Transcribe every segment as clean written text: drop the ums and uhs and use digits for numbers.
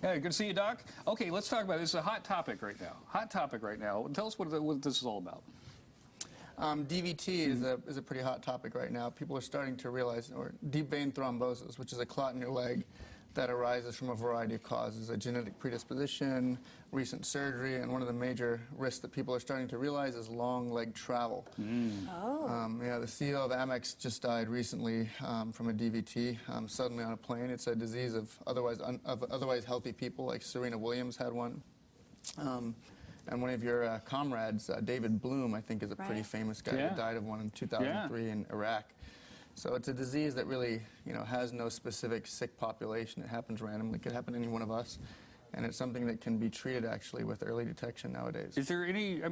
Hey, good to see you, Doc. Okay, let's talk about this. It's a hot topic right now. Hot topic right now. Tell us what this is all about. DVT is a pretty hot topic right now. People are starting to realize, or deep vein thrombosis, which is a clot in your leg that arises from a variety of causes, a genetic predisposition, recent surgery, and one of the major risks that people are starting to realize is long leg travel. Yeah, the CEO of Amex just died recently from a DVT suddenly on a plane. It's a disease of otherwise healthy people, like Serena Williams had one. And one of your comrades, David Bloom, I think is a pretty famous guy who died of one in 2003 in Iraq. So it's a disease that really, has no specific sick population. It happens randomly. It could happen to any one of us. And it's something that can be treated, actually, with early detection nowadays. Is there any,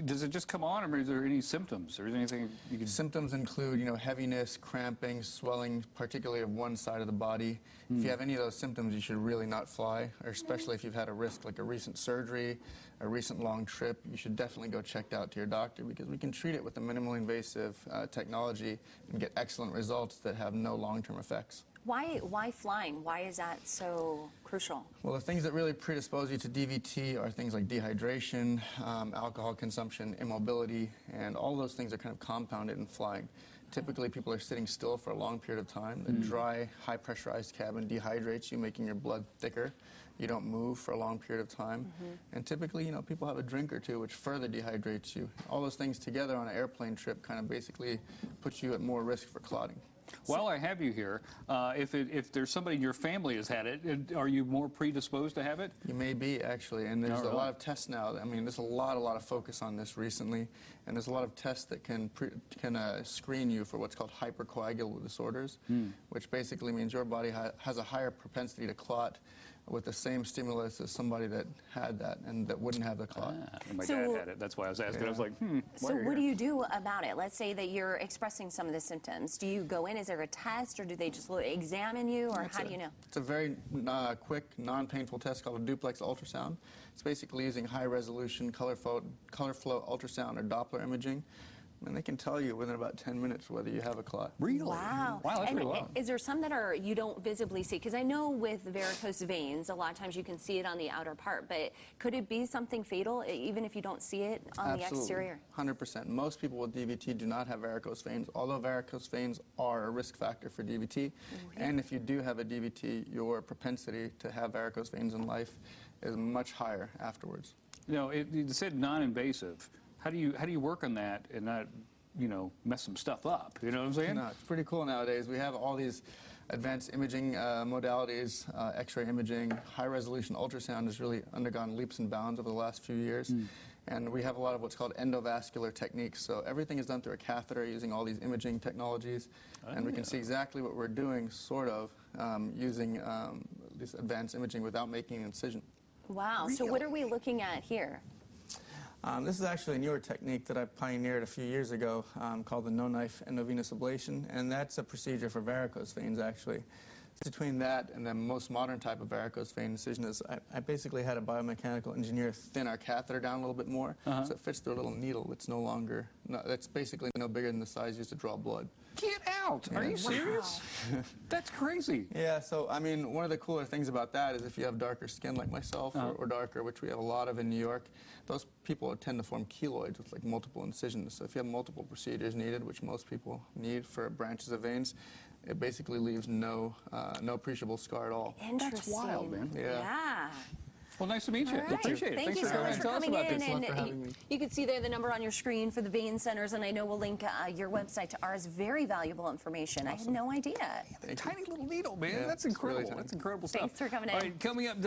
does it just come on, or is there any symptoms? Or is there anything you can... Symptoms include, heaviness, cramping, swelling, particularly of one side of the body. If you have any of those symptoms, you should really not fly, or especially if you've had a risk like a recent surgery, a recent long trip, you should definitely go checked out to your doctor, because we can treat it with a minimally invasive technology and get excellent results that have no long-term effects. Why flying? Why is that so crucial? Well, the things that really predispose you to DVT are things like dehydration, alcohol consumption, immobility, and all those things are kind of compounded in flying. Typically, people are sitting still for a long period of time. The dry, high-pressurized cabin dehydrates you, making your blood thicker. You don't move for a long period of time. And typically, people have a drink or two, which further dehydrates you. All those things together on an airplane trip kind of basically puts you at more risk for clotting. While I have you here, if there's somebody in your family has had it, are you more predisposed to have it? You may be, actually, and there's a lot of tests now. There's a lot of focus on this recently, and there's a lot of tests that can screen you for what's called hypercoagulable disorders, which basically means your body has a higher propensity to clot with the same stimulus as somebody that had that and that wouldn't have the clot. My dad had it. That's why I was asking. I was like, So what do you do about it? Let's say that you're expressing some of the symptoms. Do you go in? Is there a test, or do they just examine you, or how do you know? It's a very quick, non-painful test called a duplex ultrasound. It's basically using high-resolution color flow ultrasound or Doppler imaging. And they can tell you within about 10 minutes whether you have a clot. Really? Wow. Wow, that's pretty long. Is there some that you don't visibly see? Because I know with varicose veins, a lot of times you can see it on the outer part, but could it be something fatal even if you don't see it on the exterior? 100%. Most people with DVT do not have varicose veins, although varicose veins are a risk factor for DVT. And if you do have a DVT, your propensity to have varicose veins in life is much higher afterwards. You said non-invasive. How do you work on that and not, mess some stuff up? You know what I'm saying? No, it's pretty cool nowadays. We have all these advanced imaging modalities, X-ray imaging, high-resolution ultrasound has really undergone leaps and bounds over the last few years. And we have a lot of what's called endovascular techniques. So everything is done through a catheter using all these imaging technologies. And we can see exactly what we're doing, sort of, using this advanced imaging without making an incision. Wow. Really? So what are we looking at here? This is actually a newer technique that I pioneered a few years ago called the no-knife endovenous ablation, and that's a procedure for varicose veins, actually. Between that and the most modern type of varicose vein incision is I basically had a biomechanical engineer thin our catheter down a little bit more, so it fits through a little needle that's basically no bigger than the size used to draw blood. Get out! Are you serious? That's crazy. Yeah, so, one of the cooler things about that is if you have darker skin like myself, or darker, which we have a lot of in New York, those people tend to form keloids with multiple incisions. So if you have multiple procedures needed, which most people need for branches of veins, it basically leaves no appreciable scar at all. Interesting. That's wild, man. Yeah. Well, nice to meet you. Right. Appreciate it. Thank Thanks you for so much for coming in. Thanks for having me. You can see there the number on your screen for the vein centers, and I know we'll link your website to ours. Very valuable information. Awesome. I had no idea. Tiny little needle, man. That's incredible. Really That's incredible stuff. Thanks for coming in. All right, coming up.